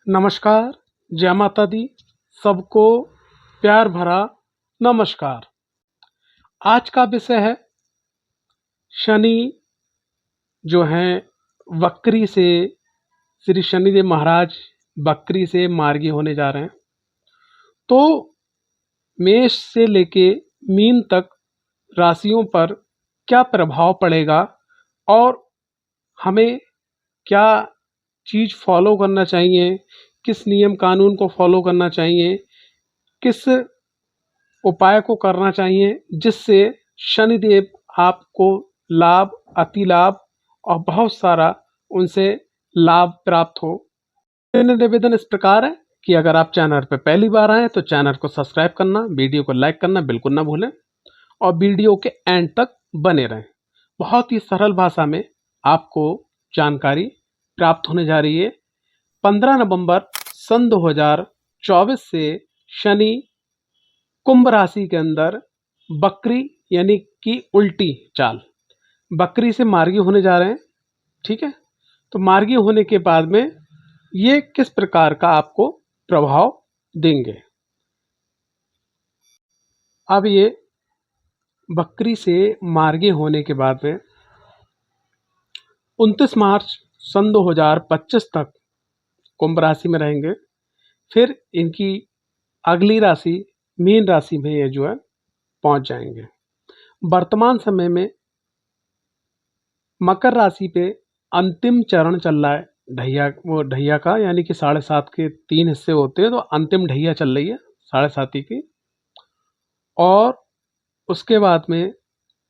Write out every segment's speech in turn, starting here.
नमस्कार, जय माता दी, सबको प्यार भरा नमस्कार। आज का विषय है शनि जो हैं वक्री से श्री शनिदेव महाराज वक्री से मार्गी होने जा रहे हैं। तो मेष से लेके मीन तक राशियों पर क्या प्रभाव पड़ेगा और हमें क्या चीज़ फॉलो करना चाहिए, किस नियम कानून को फॉलो करना चाहिए, किस उपाय को करना चाहिए जिससे शनिदेव आपको लाभ, अति लाभ और बहुत सारा उनसे लाभ प्राप्त हो। मेरा निवेदन इस प्रकार है कि अगर आप चैनल पर पहली बार आए तो चैनल को सब्सक्राइब करना, वीडियो को लाइक करना बिल्कुल ना भूलें और वीडियो के एंड तक बने रहें। बहुत ही सरल भाषा में आपको जानकारी प्राप्त होने जा रही है। 15 नवंबर सन 2024 से शनि कुंभ राशि के अंदर बकरी यानी कि उल्टी चाल बकरी से मार्गी होने जा रहे हैं। ठीक है, तो मार्गी होने के बाद में ये किस प्रकार का आपको प्रभाव देंगे। अब ये बकरी से मार्गी होने के बाद में 29 मार्च सन 2025 तक कुंभ राशि में रहेंगे। फिर इनकी अगली राशि मीन राशि में ये जो है पहुंच जाएंगे। वर्तमान समय में मकर राशि पे अंतिम चरण चल रहा है ढैया का, यानी कि 7.5 के 3 हिस्से होते हैं, तो अंतिम ढैया चल रही है 7.5 की। और उसके बाद में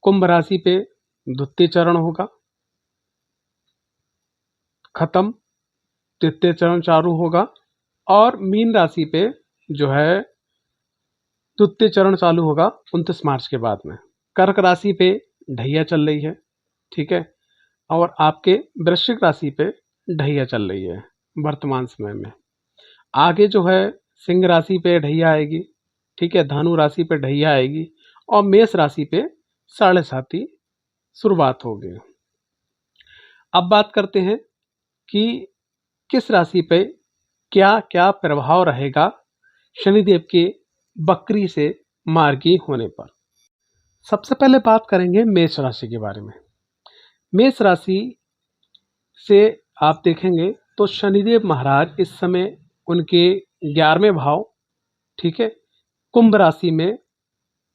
कुंभ राशि पे द्वितीय चरण होगा खत्म, तृतीय चरण चालू होगा और मीन राशि पे जो है द्वितीय चरण चालू होगा 29 मार्च के बाद में। कर्क राशि पे ढैया चल रही है, ठीक है, और आपके वृश्चिक राशि पे ढैया चल रही है वर्तमान समय में। आगे जो है सिंह राशि पे ढैया आएगी, ठीक है, धनु राशि पे ढैया आएगी और मेष राशि पे 7.5 शुरुआत होगी। अब बात करते हैं कि किस राशि पे क्या क्या प्रभाव रहेगा शनिदेव के बकरी से मार्गी होने पर। सबसे पहले बात करेंगे मेष राशि के बारे में। मेष राशि से आप देखेंगे तो शनिदेव महाराज इस समय उनके 11वें भाव, ठीक है, कुंभ राशि में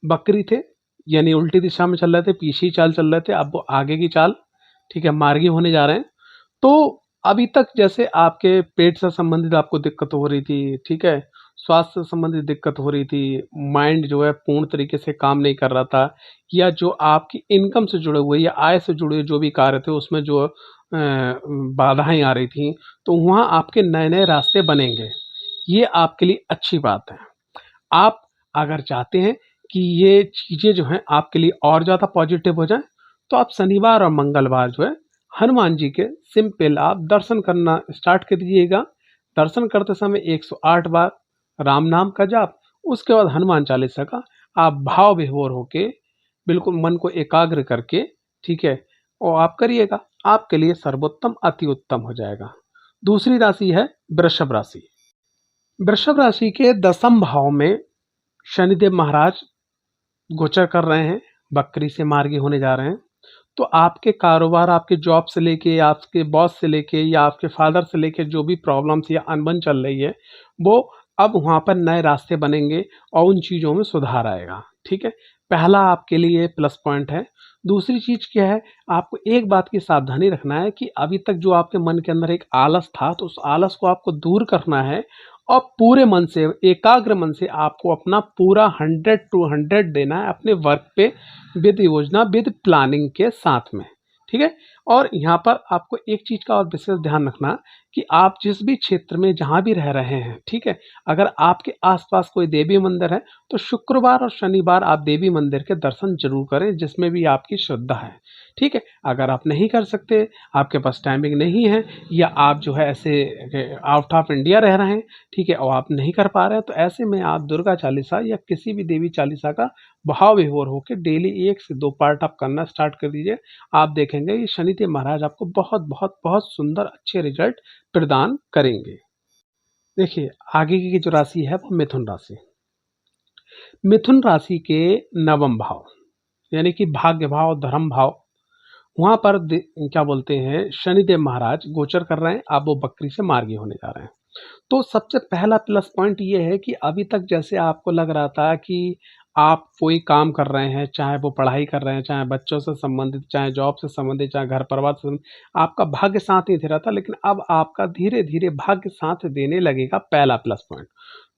बकरी थे, यानी उल्टी दिशा में चल रहे थे, पीछे ही चाल चल रहे थे। अब वो आगे की चाल, ठीक है, मार्गी होने जा रहे हैं। तो अभी तक जैसे आपके पेट से संबंधित आपको दिक्कत हो रही थी, ठीक है, स्वास्थ्य से संबंधित दिक्कत हो रही थी, माइंड जो है पूर्ण तरीके से काम नहीं कर रहा था, या जो आपकी इनकम से जुड़े हुए या आय से जुड़े जो भी कार्य थे उसमें जो बाधाएं आ रही थी, तो वहाँ आपके नए नए रास्ते बनेंगे। ये आपके लिए अच्छी बात है। आप अगर चाहते हैं कि ये चीज़ें जो हैं आपके लिए और ज़्यादा पॉजिटिव हो जाएं, तो आप शनिवार और मंगलवार जो है हनुमान जी के सिंपल आप दर्शन करना स्टार्ट कर दीजिएगा। दर्शन करते समय 108 बार राम नाम का जाप, उसके बाद हनुमान चालीसा का आप भाव विभोर होके बिल्कुल मन को एकाग्र करके, ठीक है, और आप करिएगा, आपके लिए सर्वोत्तम अति उत्तम हो जाएगा। दूसरी राशि है वृषभ राशि। वृषभ राशि के 10वें भाव में शनिदेव महाराज गोचर कर रहे हैं, बकरी से मार्गी होने जा रहे हैं। तो आपके कारोबार, आपके जॉब से लेके, आपके बॉस से लेके या आपके फादर से लेके जो भी प्रॉब्लम्स या अनबन चल रही है, वो अब वहाँ पर नए रास्ते बनेंगे और उन चीज़ों में सुधार आएगा। ठीक है, पहला आपके लिए प्लस पॉइंट है। दूसरी चीज़ क्या है, आपको एक बात की सावधानी रखना है कि अभी तक जो आपके मन के अंदर एक आलस था, तो उस आलस को आपको दूर करना है और पूरे मन से, एकाग्र मन से आपको अपना पूरा 100 to 100 देना है अपने वर्क पे, विद योजना, विद प्लानिंग के साथ में। ठीक है, और यहाँ पर आपको एक चीज़ का और विशेष ध्यान रखना कि आप जिस भी क्षेत्र में जहाँ भी रह रहे हैं, ठीक है, अगर आपके आसपास कोई देवी मंदिर है तो शुक्रवार और शनिवार आप देवी मंदिर के दर्शन जरूर करें, जिसमें भी आपकी श्रद्धा है। ठीक है, अगर आप नहीं कर सकते, आपके पास टाइमिंग नहीं है, या आप जो है ऐसे आउट ऑफ इंडिया रह रहे हैं, ठीक है, और आप नहीं कर पा रहे हैं, तो ऐसे में आप दुर्गा चालीसा या किसी भी देवी चालीसा का भाव विभोर होकर डेली 1 से 2 पार्ट आप करना स्टार्ट कर दीजिए। आप देखेंगे ये शनिदेव महाराज आपको बहुत बहुत बहुत सुंदर अच्छे रिजल्ट प्रदान करेंगे। देखिए, आगे की जो राशि है वो मिथुन राशि। मिथुन राशि के नवम भाव यानी कि भाग्य भाव, धर्म भाव, वहाँ पर क्या बोलते हैं, शनिदेव महाराज गोचर कर रहे हैं। अब वो बकरी से मार्गी होने जा रहे हैं। तो सबसे पहला प्लस पॉइंट ये है कि अभी तक जैसे आपको लग रहा था कि आप कोई काम कर रहे हैं, चाहे वो पढ़ाई कर रहे हैं, चाहे बच्चों से संबंधित, चाहे जॉब से संबंधित, चाहे घर परिवार से संबंधित, आपका भाग्य साथ नहीं दे रहा था, लेकिन अब आपका धीरे धीरे भाग्य साथ देने लगेगा। पहला प्लस पॉइंट।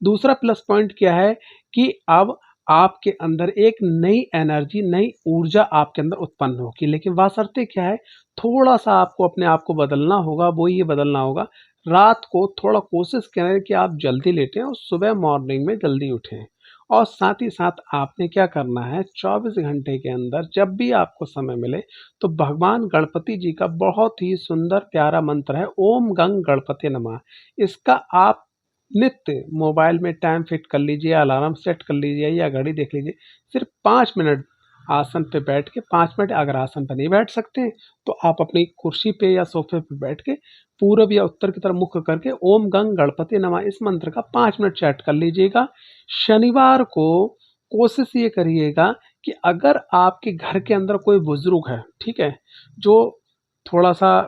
दूसरा प्लस पॉइंट क्या है कि अब आपके अंदर एक नई एनर्जी, नई ऊर्जा आपके अंदर उत्पन्न होगी, लेकिन वासरते क्या है, थोड़ा सा आपको अपने आप को बदलना होगा। वो ये बदलना होगा, रात को थोड़ा कोशिश करें कि आप जल्दी लेटें और सुबह मॉर्निंग में जल्दी उठें। और साथ ही साथ आपने क्या करना है, 24 घंटे के अंदर जब भी आपको समय मिले तो भगवान गणपति जी का बहुत ही सुंदर प्यारा मंत्र है, ओम गंग गणपति नमः। इसका आप नित्य मोबाइल में टाइम फिट कर लीजिए, अलार्म सेट कर लीजिए या घड़ी देख लीजिए। सिर्फ 5 मिनट आसन पे बैठ के, 5 मिनट, अगर आसन पर नहीं बैठ सकते हैं तो आप अपनी कुर्सी पे या सोफे पे बैठ के पूरब या उत्तर की तरफ मुख करके ओम गंग गणपति नमः इस मंत्र का 5 मिनट चैट कर लीजिएगा। शनिवार को कोशिश ये करिएगा कि अगर आपके घर के अंदर कोई बुजुर्ग है, ठीक है, जो थोड़ा सा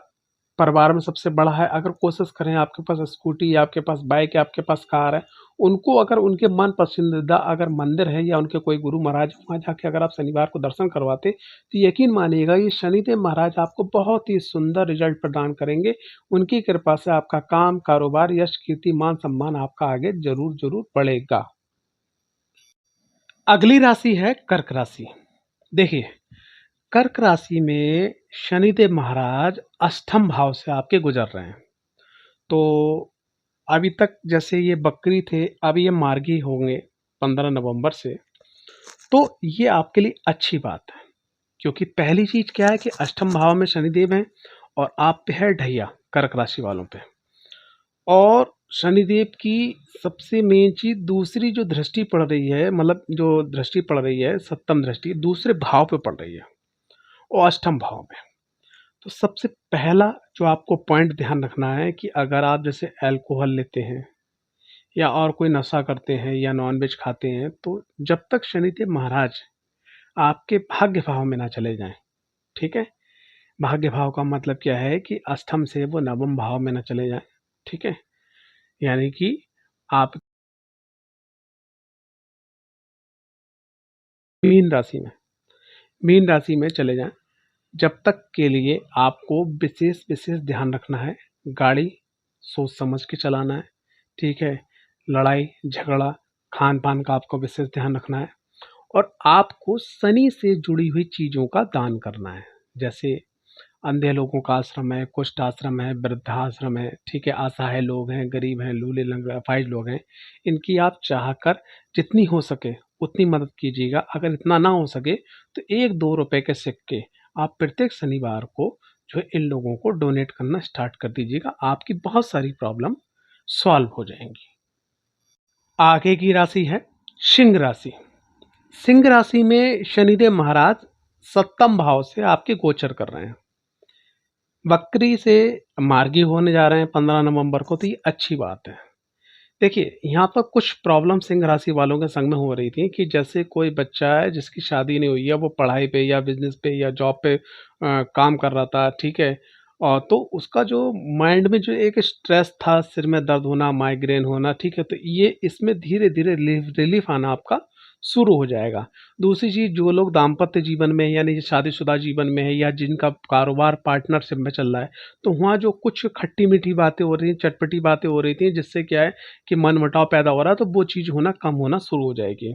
परिवार में सबसे बड़ा है, अगर कोशिश करें, आपके पास स्कूटी या आपके पास बाइक या आपके पास कार है, उनको अगर उनके मन पसंदीदा अगर मंदिर है या उनके कोई गुरु महाराज, वहाँ जाके अगर आप शनिवार को दर्शन करवाते तो यकीन मानिएगा ये शनिदेव महाराज आपको बहुत ही सुंदर रिजल्ट प्रदान करेंगे। उनकी कृपा से आपका काम, कारोबार, यश, कीर्ति, मान सम्मान आपका आगे जरूर जरूर बढ़ेगा। अगली राशि है कर्क राशि। देखिए, कर्क राशि में शनिदेव महाराज अष्टम भाव से आपके गुजर रहे हैं। तो अभी तक जैसे ये बकरी थे, अब ये मार्गी होंगे 15 नवंबर से। तो ये आपके लिए अच्छी बात है, क्योंकि पहली चीज क्या है कि अष्टम भाव में शनिदेव हैं और आप पे है ढैया, कर्क राशि वालों पे। और शनिदेव की सबसे मेन चीज, दूसरी जो दृष्टि पड़ रही है, मतलब जो दृष्टि पड़ रही है, सप्तम दृष्टि दूसरे भाव पे पड़ रही है और अष्टम भाव में। तो सबसे पहला जो आपको पॉइंट ध्यान रखना है कि अगर आप जैसे अल्कोहल लेते हैं या और कोई नशा करते हैं या नॉनवेज खाते हैं, तो जब तक शनिदेव महाराज आपके भाग्य भाव में ना चले जाएं, ठीक है, भाग्य भाव का मतलब क्या है कि अष्टम से वो नवम भाव में ना चले जाएं, ठीक है, यानी कि आप मीन राशि में मीन राशि में चले जाएं, जब तक के लिए आपको विशेष विशेष ध्यान रखना है। गाड़ी सोच समझ के चलाना है, ठीक है, लड़ाई झगड़ा, खान पान का आपको विशेष ध्यान रखना है। और आपको शनि से जुड़ी हुई चीज़ों का दान करना है, जैसे अंधे लोगों का आश्रम है, कुष्ठ आश्रम है, वृद्धाश्रम है, ठीक है, असहाय लोग हैं, गरीब हैं, लूले लंगड़े अपाहिज लोग हैं, इनकी आप चाहकर जितनी हो सके उतनी मदद कीजिएगा। अगर इतना ना हो सके तो 1-2 रुपए के सिक्के आप प्रत्येक शनिवार को जो है इन लोगों को डोनेट करना स्टार्ट कर दीजिएगा। आपकी बहुत सारी प्रॉब्लम सॉल्व हो जाएंगी। आगे की राशि है सिंह राशि। सिंह राशि में शनिदेव महाराज सप्तम भाव से आपके गोचर कर रहे हैं, बकरी से मार्गी होने जा रहे हैं 15 नवंबर को। तो ये अच्छी बात है। देखिए, यहाँ पर कुछ प्रॉब्लम सिंह राशि वालों के संग में हो रही थी कि जैसे कोई बच्चा है जिसकी शादी नहीं हुई है, वो पढ़ाई पे या बिजनेस पे या जॉब पे काम कर रहा था, ठीक है, और तो उसका जो माइंड में जो एक स्ट्रेस था, सिर में दर्द होना, माइग्रेन होना, ठीक है, तो ये इसमें धीरे धीरे रिलीफ आना आपका शुरू हो जाएगा। दूसरी चीज़, जो लोग दाम्पत्य जीवन में यानी शादीशुदा जीवन में है या जिनका कारोबार पार्टनरशिप में चल रहा है, तो वहाँ जो कुछ खट्टी मीठी बातें हो रही हैं, चटपटी बातें हो रही थी, जिससे क्या है कि मनमुटाव पैदा हो रहा है, तो वो चीज़ होना कम होना शुरू हो जाएगी।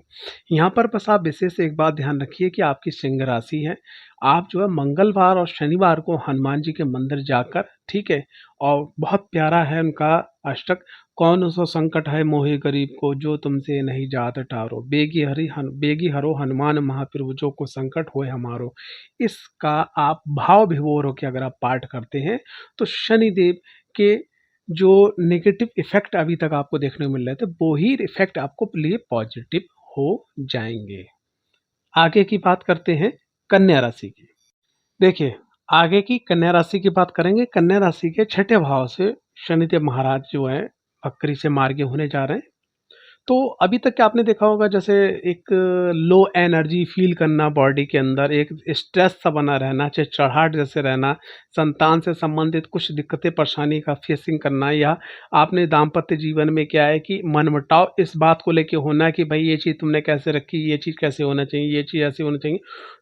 यहाँ पर बस आप विशेष एक बात ध्यान रखिए कि आपकी सिंह राशि है, आप जो है मंगलवार और शनिवार को हनुमान जी के मंदिर जाकर, ठीक है, और बहुत प्यारा है उनका अष्टक, कौन सो संकट है मोहे गरीब को, जो तुमसे नहीं जात टारो, बेगी हरो हनुमान महाप्रभु, जो को संकट होए हमारो। इसका आप भाव विभोर होकर अगर आप पाठ करते हैं तो शनिदेव के जो नेगेटिव इफेक्ट अभी तक आपको देखने को मिल रहे थे, वो ही इफेक्ट आपको लिए पॉजिटिव हो जाएंगे। आगे की बात करते हैं कन्या राशि की। देखिए, आगे की कन्या राशि की बात करेंगे। कन्या राशि के छठे भाव से शनिदेव महाराज जो है बकरी से मार्गी होने जा रहे हैं। तो अभी तक क्या आपने देखा होगा, जैसे एक लो एनर्जी फील करना बॉडी के अंदर, एक स्ट्रेस सा बना रहना, चिड़चिड़ाहट जैसे रहना, संतान से संबंधित कुछ दिक्कतें परेशानी का फेसिंग करना, या आपने दाम्पत्य जीवन में क्या है कि मनमुटाव इस बात को लेके होना कि भाई ये चीज़ तुमने कैसे रखी, ये चीज़ कैसे होना चाहिए, ये चीज़ ऐसे होनी चाहिए,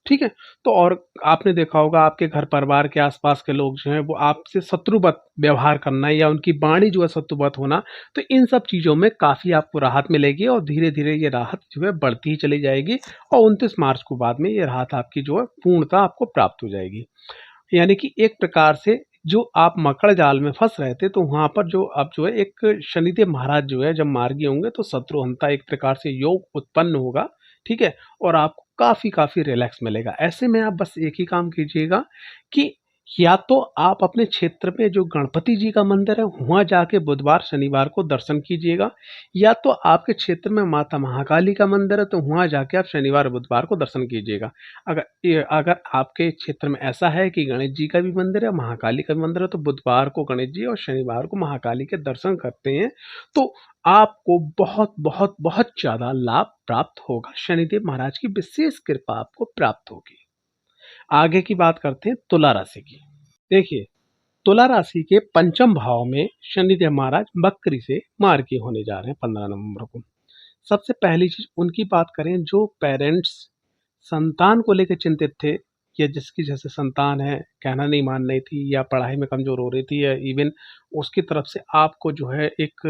ठीक है। तो और आपने देखा होगा आपके घर परिवार के आसपास के लोग जो हैं वो आपसे शत्रुवत व्यवहार करना, या उनकी वाणी जो है शत्रुवत होना। तो इन सब चीज़ों में काफ़ी आपको राहत मिलेगी और धीरे-धीरे ये राहत जो है बढ़ती ही चली जाएगी, और 29 मार्च को बाद में ये राहत आपकी जो है पूर्णतः आपको प्राप्त हो जाएगी। यानी कि एक प्रकार से जो आप मकड़ जाल में फँस रहे थे, तो वहाँ पर जो अब जो है एक शनिदेव महाराज जो है जब मार्गी होंगे तो शत्रुहंता एक प्रकार से योग उत्पन्न होगा, ठीक है? और आपको काफ़ी रिलैक्स मिलेगा। ऐसे में आप बस एक ही काम कीजिएगा कि या तो आप अपने क्षेत्र में जो गणपति जी का मंदिर है, वहाँ जाके बुधवार, शनिवार को दर्शन कीजिएगा, या तो आपके क्षेत्र में माता महाकाली का मंदिर है, तो वहाँ जाके आप शनिवार, बुधवार को दर्शन कीजिएगा। अगर आपके क्षेत्र में ऐसा है कि गणेश जी का भी मंदिर है, महाकाली का भी मंदिर है, तो बुधवार को गणेश जी और शनिवार को महाकाली के दर्शन करते हैं, तो आपको बहुत ज़्यादा लाभ प्राप्त होगा। शनिदेव महाराज की विशेष कृपा आपको प्राप्त होगी। आगे की बात करते हैं तुला राशि की। देखिए, तुला राशि के पंचम भाव में शनिदेव महाराज बकरी से मार्गी होने जा रहे हैं 15 नवंबर को। सबसे पहली चीज उनकी बात करें, जो पेरेंट्स संतान को लेकर चिंतित थे, या जिसकी जैसे संतान है कहना नहीं मान रही थी, या पढ़ाई में कमजोर हो रही थी, या इवन उसकी तरफ से आपको जो है एक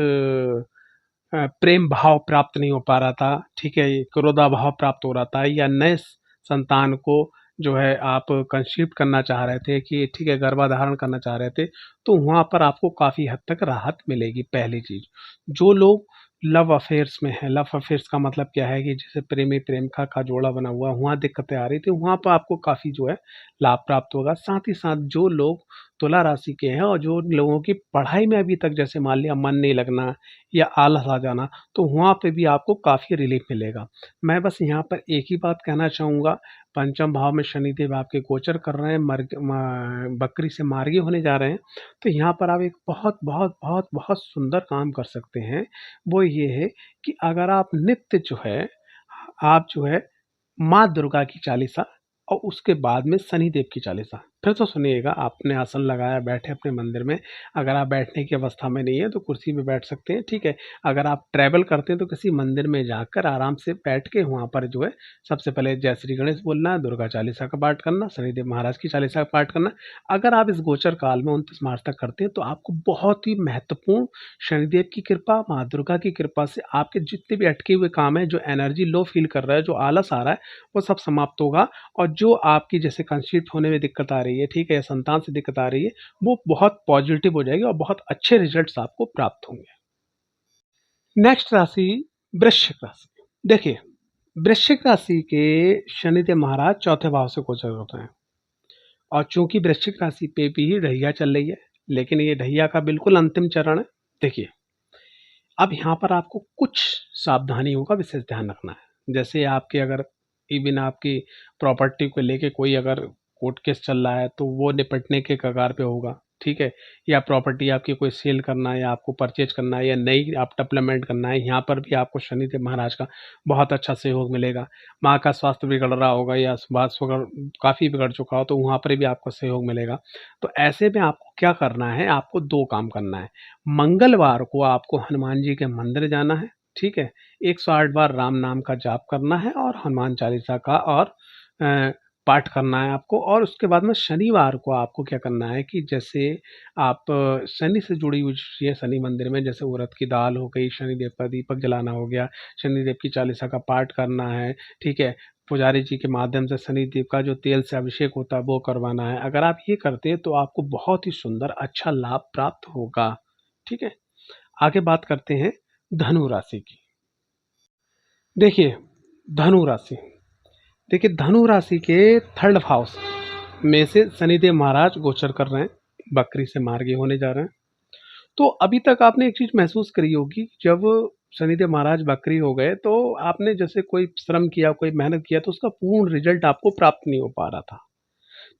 प्रेम भाव प्राप्त नहीं हो पा रहा था, ठीक है, क्रोधा भाव प्राप्त हो रहा था, या नए संतान को जो है आप कंसीव करना चाह रहे थे कि ठीक है गर्भाधारण करना चाह रहे थे, तो वहाँ पर आपको काफ़ी हद तक राहत मिलेगी। पहली चीज़, जो लोग लव अफेयर्स में हैं, लव अफेयर्स का मतलब क्या है कि जैसे प्रेमी प्रेमिका का जोड़ा बना हुआ, वहाँ दिक्कतें आ रही थी, वहाँ पर आपको काफ़ी जो है लाभ प्राप्त होगा। साथ ही साथ जो लोग तुला राशि के हैं और जो लोगों की पढ़ाई में अभी तक जैसे मान लिया मन नहीं लगना या आलस आ जाना, तो वहाँ पे भी आपको काफ़ी रिलीफ मिलेगा। मैं बस यहाँ पर एक ही बात कहना चाहूँगा, पंचम भाव में शनिदेव आपके गोचर कर रहे हैं, बकरी से मार्गी होने जा रहे हैं, तो यहाँ पर आप एक बहुत सुंदर काम कर सकते हैं। वो ये है कि अगर आप नित्य जो है, आप जो है माँ दुर्गा की चालीसा और उसके बाद में शनिदेव की चालीसा, फिर तो सुनिएगा, आपने आसन लगाया, बैठे अपने मंदिर में, अगर आप बैठने की अवस्था में नहीं है तो कुर्सी पे बैठ सकते हैं, ठीक है। अगर आप ट्रैवल करते हैं तो किसी मंदिर में जाकर आराम से बैठ के वहाँ पर जो है सबसे पहले जय श्री गणेश बोलना है, दुर्गा चालीसा का पाठ करना, शनिदेव महाराज की चालीसा का पाठ करना। अगर आप इस गोचर काल में 29 मार्च तक करते हैं तो आपको बहुत ही महत्वपूर्ण शनिदेव की कृपा, माँ दुर्गा की कृपा से आपके जितने भी अटके हुए काम है, जो एनर्जी लो फील कर रहा है, जो आलस आ रहा है, वो सब समाप्त होगा। और जो आपकी जैसे कंसीव होने में दिक्कत आ रही है, ठीक है, या संतान से दिक्कत आ रही है, वो बहुत पॉजिटिव हो जाएगी और बहुत अच्छे रिजल्ट्स आपको प्राप्त होंगे। नेक्स्ट राशि वृश्चिक राशि। देखिए, वृश्चिक राशि के शनिदेव महाराज चौथे भाव से गोचर कर रहे हैं, और चूंकि वृश्चिक राशि पे भी ढैया चल रही है, लेकिन ये ढैया का बिल्कुल अंतिम चरण है। देखिए, अब यहाँ पर आपको कुछ सावधानियों का विशेष ध्यान रखना है। जैसे आपके अगर इवन आपकी प्रॉपर्टी को लेके कोई अगर कोर्ट केस चल रहा है तो वो निपटने के कगार पे होगा, ठीक है। या प्रॉपर्टी आपकी कोई सेल करना है, या आपको परचेज करना है, या नई आप डेवलपमेंट करना है, यहाँ पर भी आपको शनिदेव महाराज का बहुत अच्छा सहयोग मिलेगा। माँ का स्वास्थ्य बिगड़ रहा होगा या स्वास्थ्य काफ़ी बिगड़ चुका हो, तो वहाँ पर भी आपको सहयोग मिलेगा। तो ऐसे में आपको क्या करना है, आपको दो काम करना है। मंगलवार को आपको हनुमान जी के मंदिर जाना है, ठीक है। 108 बार राम नाम का जाप करना है और हनुमान चालीसा का और पाठ करना है आपको। और उसके बाद में शनिवार को आपको क्या करना है कि जैसे आप शनि से जुड़ी हुई चीज़ें, शनि मंदिर में जैसे उड़द की दाल हो गई, शनिदेव का दीपक जलाना हो गया, शनिदेव की चालीसा का पाठ करना है, ठीक है। पुजारी जी के माध्यम से शनिदेव का जो तेल से अभिषेक होता है वो करवाना है। अगर आप ये करते हैं तो आपको बहुत ही सुंदर अच्छा लाभ प्राप्त होगा, ठीक है। आगे बात करते हैं धनु राशि की। देखिए, धनु राशि, देखिए धनु राशि के थर्ड हाउस में से शनिदेव महाराज गोचर कर रहे हैं, बकरी से मार्गी होने जा रहे हैं। तो अभी तक आपने एक चीज महसूस करी होगी, जब शनिदेव महाराज बकरी हो गए तो आपने जैसे कोई श्रम किया, कोई मेहनत किया, तो उसका पूर्ण रिजल्ट आपको प्राप्त नहीं हो पा रहा था।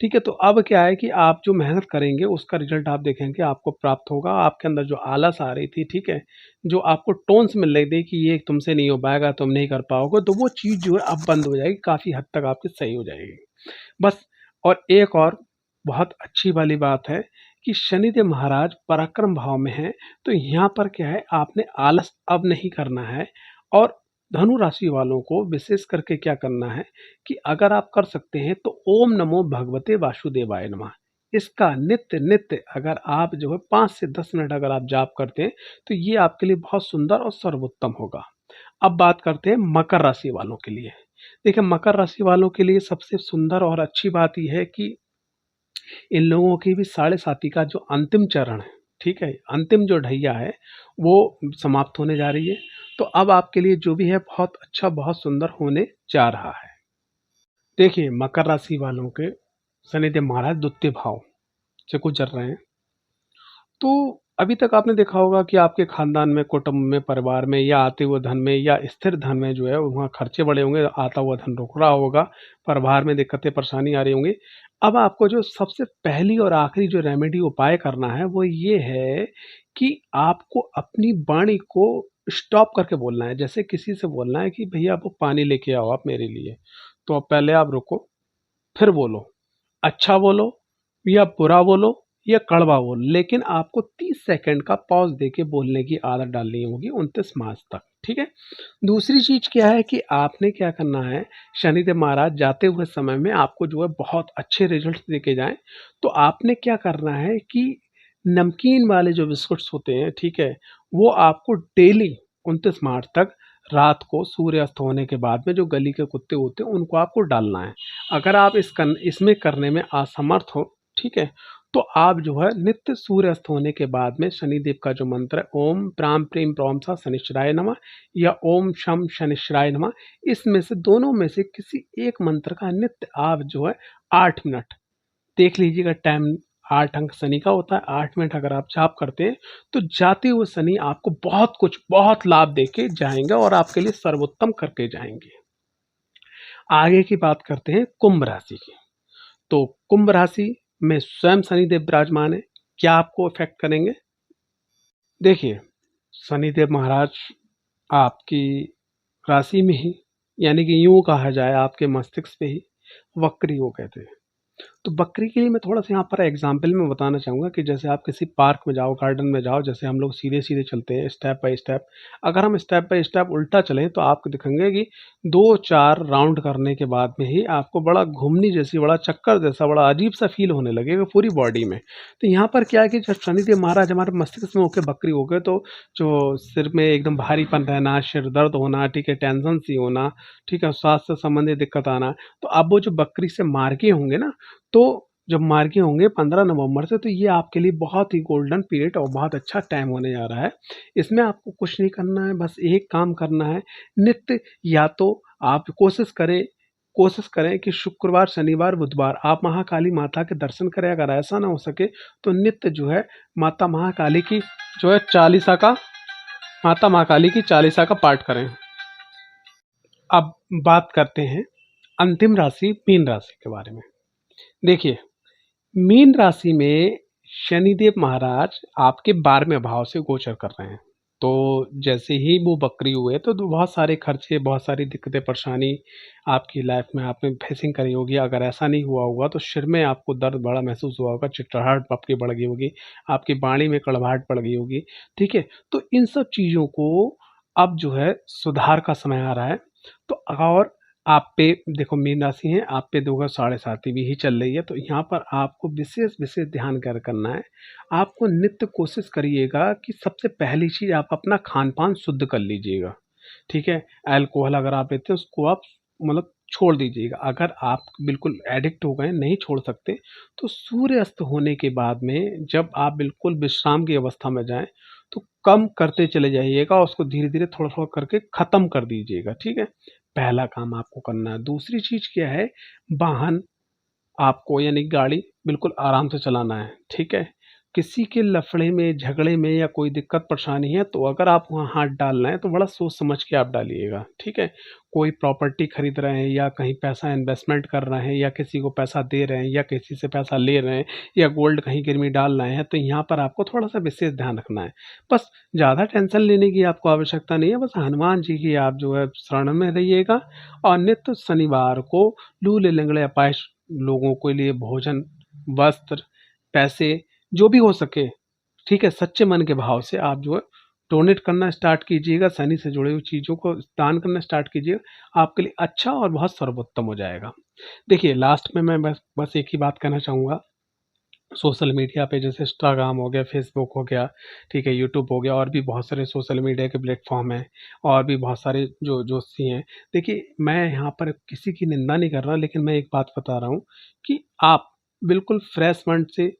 ठीक है, तो अब क्या है कि आप जो मेहनत करेंगे उसका रिजल्ट आप देखेंगे आपको प्राप्त होगा। आपके अंदर जो आलस आ रही थी, ठीक है, जो आपको टोन्स मिल रही थी कि ये तुमसे नहीं हो पाएगा, तुम नहीं कर पाओगे, तो वो चीज़ जो है अब बंद हो जाएगी, काफ़ी हद तक आपकी सही हो जाएगी। बस, और एक और बहुत अच्छी वाली बात है कि शनिदेव महाराज पराक्रम भाव में हैं, तो यहाँ पर क्या है, आपने आलस अब नहीं करना है। और धनु राशि वालों को विशेष करके क्या करना है कि अगर आप कर सकते हैं तो ओम नमो भगवते वासुदेवाय नमः, इसका नित्य नित्य अगर आप जो है 5 से 10 मिनट अगर आप जाप करते हैं तो ये आपके लिए बहुत सुंदर और सर्वोत्तम होगा। अब बात करते हैं मकर राशि वालों के लिए। देखिए, मकर राशि वालों के लिए सबसे सुंदर और अच्छी बात यह है कि इन लोगों की भी साढ़े साती का जो अंतिम चरण है, ठीक है, अंतिम जो ढैया है वो समाप्त होने जा रही है। तो अब आपके लिए जो भी है बहुत अच्छा, बहुत सुंदर होने जा रहा है। देखिए, मकर राशि वालों के शनिदेव महाराज द्वितीय भाव से गुजर रहे हैं। तो अभी तक आपने देखा होगा कि आपके खानदान में, कुटुंब में, परिवार में या आते हुए धन में या स्थिर धन में जो है वहाँ खर्चे बढ़े होंगे, आता हुआ धन रुक रहा होगा, परिवार में दिक्कतें परेशानी आ रही होंगी। अब आपको जो सबसे पहली और आखिरी जो रेमेडी उपाय करना है वो ये है कि आपको अपनी वाणी को स्टॉप करके बोलना है। जैसे किसी से बोलना है कि भैया आप पानी लेके आओ आप मेरे लिए, तो अब पहले आप रुको, फिर बोलो, अच्छा बोलो या बुरा बोलो या कड़वा बोलो, लेकिन आपको 30 सेकंड का पॉज देके बोलने की आदत डालनी होगी 29 मार्च तक, ठीक है। दूसरी चीज क्या है कि आपने क्या करना है, शनिदेव महाराज जाते हुए समय में आपको जो है बहुत अच्छे रिजल्ट देके जाएं, तो आपने क्या करना है कि नमकीन वाले जो बिस्कुट्स होते हैं, ठीक है, वो आपको डेली 29 मार्च तक रात को सूर्यास्त होने के बाद में जो गली के कुत्ते होते हैं उनको आपको डालना है। अगर आप इसमें करने में असमर्थ हो, ठीक है, तो आप जो है नित्य सूर्यास्त होने के बाद में शनिदेव का जो मंत्र है ओम प्राम प्रीम प्रौम सा शनिश्चराय नमः या ओम शम शनिश्चराय नमः, इसमें से दोनों में से किसी एक मंत्र का नित्य आप जो है 8 मिनट देख लीजिएगा टाइम। 8 अंक शनि का होता है, 8 मिनट अगर आप जाप करते हैं तो जाते हुए शनि आपको बहुत कुछ, बहुत लाभ देके जाएंगे और आपके लिए सर्वोत्तम करके जाएंगे। आगे की बात करते हैं कुंभ राशि की। तो कुंभ राशि में स्वयं शनिदेव विराजमान है, क्या आपको इफेक्ट करेंगे? देखिए, शनिदेव महाराज आपकी राशि में ही, यानी कि यूं कहा जाए आपके मस्तिष्क पे ही वक्री हो गए थे। तो बकरी के लिए मैं थोड़ा सा यहाँ पर एग्जाम्पल में बताना चाहूँगा कि जैसे आप किसी पार्क में जाओ, गार्डन में जाओ, जैसे हम लोग सीधे सीधे चलते हैं स्टेप बाय स्टेप, अगर हम स्टेप बाय स्टेप उल्टा चलें तो आपको दिखेंगे कि 2-4 राउंड करने के बाद में ही आपको बड़ा घूमनी जैसी, बड़ा चक्कर जैसा, बड़ा अजीब सा फील होने लगेगा पूरी बॉडी में। तो यहाँ पर क्या है कि जब शनिदेव महाराज हमारे मस्तिष्क में होकर बकरी हो गए, तो जो सिर में एकदम भारीपन रहना, सिर दर्द होना, ठीक है, टेंशन सी होना, ठीक है, स्वास्थ्य से संबंधित दिक्कत आना, तो अब वो जो बकरी से मार्गे होंगे ना, तो जब मार्गे होंगे 15 नवंबर से, तो ये आपके लिए बहुत ही गोल्डन पीरियड और बहुत अच्छा टाइम होने जा रहा है। इसमें आपको कुछ नहीं करना है, बस एक काम करना है, नित्य या तो आप कोशिश करें कि शुक्रवार, शनिवार, बुधवार आप महाकाली माता के दर्शन करें। अगर ऐसा ना हो सके तो नित्य जो है माता महाकाली की जो है चालीसा का माता महाकाली की चालीसा का पाठ करें। अब बात करते हैं अंतिम राशि मीन राशि के बारे में। देखिए, मीन राशि में शनिदेव महाराज आपके 12वें भाव से गोचर कर रहे हैं। तो जैसे ही वो बकरी हुए तो बहुत सारे खर्चे, बहुत सारी दिक्कतें, परेशानी आपकी लाइफ में आपने फेसिंग करी होगी। अगर ऐसा नहीं हुआ होगा तो सिर में आपको दर्द बड़ा महसूस हुआ होगा, चिड़चिड़ाहट आपकी बढ़ गई होगी, आपकी वाणी में कड़वाहट पड़ गई होगी, ठीक है। तो इन सब चीज़ों को अब जो है सुधार का समय आ रहा है। तो और आप पे देखो, मीन राशि है, आप पे 2 का साढ़े साथी भी ही चल रही है, तो यहाँ पर आपको विशेष विशेष ध्यान कर करना है। आपको नित्य कोशिश करिएगा कि सबसे पहली चीज़ आप अपना खान पान शुद्ध कर लीजिएगा, ठीक है। अल्कोहल अगर आप लेते हैं उसको आप मतलब छोड़ दीजिएगा। अगर आप बिल्कुल एडिक्ट हो गए, नहीं छोड़ सकते, तो सूर्य अस्त होने के बाद में जब आप बिल्कुल विश्राम की अवस्था में जाएं तो कम करते चले जाइएगा, उसको धीरे धीरे थोड़ा थोड़ा करके ख़त्म कर दीजिएगा, ठीक है। पहला काम आपको करना है। दूसरी चीज़ क्या है, वाहन आपको यानी गाड़ी बिल्कुल आराम से चलाना है, ठीक है। किसी के लफड़े में, झगड़े में या कोई दिक्कत परेशानी है, तो अगर आप वहाँ हाथ डाल रहे हैं, तो बड़ा सोच समझ के आप डालिएगा, ठीक है? कोई प्रॉपर्टी खरीद रहे हैं या कहीं पैसा इन्वेस्टमेंट कर रहे हैं या किसी को पैसा दे रहे हैं या किसी से पैसा ले रहे हैं या गोल्ड कहीं गिरवी डाल रहे हैं, तो यहाँ पर आपको थोड़ा-सा विशेष ध्यान रखना है। बस ज़्यादा टेंशन लेने की आपको आवश्यकता नहीं है, बस हनुमान जी की आप जो है शरण में रहिएगा और नित्य शनिवार को लूले, लंगड़े, अपाहिज लोगों के लिए भोजन, वस्त्र, पैसे जो भी हो सके, ठीक है, सच्चे मन के भाव से आप जो है डोनेट करना स्टार्ट कीजिएगा, शनि से जुड़ी हुई चीज़ों को दान करना स्टार्ट कीजिएगा, आपके लिए अच्छा और बहुत सर्वोत्तम हो जाएगा। देखिए, लास्ट में मैं बस बस एक ही बात कहना चाहूँगा, सोशल मीडिया पे जैसे इंस्टाग्राम हो गया, फेसबुक हो गया, ठीक है, यूट्यूब हो गया और भी बहुत सारे सोशल मीडिया के प्लेटफ़ॉर्म हैं और भी बहुत सारे जो सी हैं। देखिए, मैं यहाँ पर किसी की निंदा नहीं कर रहा, लेकिन मैं एक बात बता रहा हूँ कि आप बिल्कुल फ्रेश माइंड से,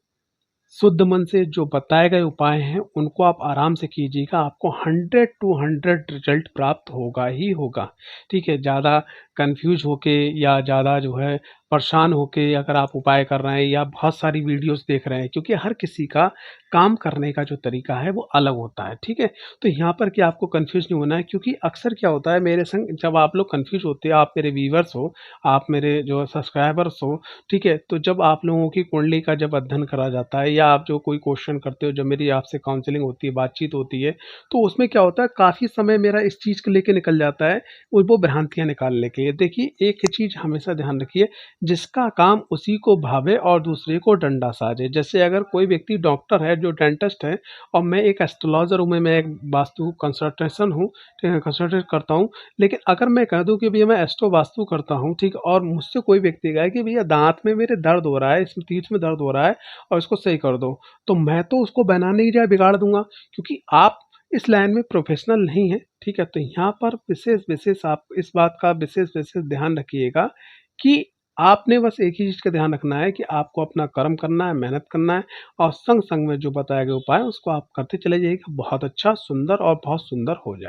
शुद्ध मन से जो बताए गए उपाय हैं, उनको आप आराम से कीजिएगा, आपको 100 टू 100 रिज़ल्ट प्राप्त होगा ही होगा, ठीक है? ज़्यादा कन्फ्यूज़ होके या ज़्यादा जो है परेशान होके अगर आप उपाय कर रहे हैं या बहुत सारी वीडियोज़ देख रहे हैं, क्योंकि हर किसी का काम करने का जो तरीका है, वो अलग होता है, ठीक है? तो यहाँ पर कि आपको कन्फ्यूज़ नहीं होना है, क्योंकि अक्सर क्या होता है मेरे संग, जब आप लोग कन्फ्यूज़ होते हैं, आप मेरे व्यूअर्स हो, आप मेरे जो सब्सक्राइबर्स हो, ठीक है? तो जब आप लोगों की कुंडली का जब अध्ययन करा जाता है या आप जो कोई क्वेश्चन करते हो, जब मेरी आपसे काउंसलिंग होती है, बातचीत होती है, तो उसमें क्या होता है काफ़ी समय मेरा इस चीज़ को लेके निकल जाता है, वो भ्रांतियाँ निकालने के लिए। देखिए, एक ही चीज़ हमेशा ध्यान रखिए, जिसका काम उसी को भावे और दूसरे को डंडा साजे। जैसे अगर कोई व्यक्ति डॉक्टर है, जो डेंटिस्ट है और मैं एक एस्ट्रोलॉज़र हूँ, मैं एक वास्तु कंसल्टेशन हूँ, ठीक है, कंसल्टेट करता हूँ। लेकिन अगर मैं कह दूँ कि भैया मैं एस्ट्रो वास्तु करता हूँ, ठीक है, और मुझसे कोई व्यक्ति कहे कि भैया दाँत में मेरे दर्द हो रहा है, इसमें तीत में दर्द हो रहा है और इसको सही कर दो, तो मैं तो उसको बनाने की बजाय बिगाड़ दूँगा, क्योंकि आप इस लाइन में प्रोफ़ेशनल नहीं हैं, ठीक है? तो यहाँ पर विशेष आप इस बात का विशेष ध्यान रखिएगा कि आपने बस एक ही चीज़ का ध्यान रखना है कि आपको अपना कर्म करना है, मेहनत करना है और संग-संग में जो बताए गए उपाय, उसको आप करते चले जाइएगा। बहुत अच्छा, सुंदर और बहुत सुंदर हो जाए।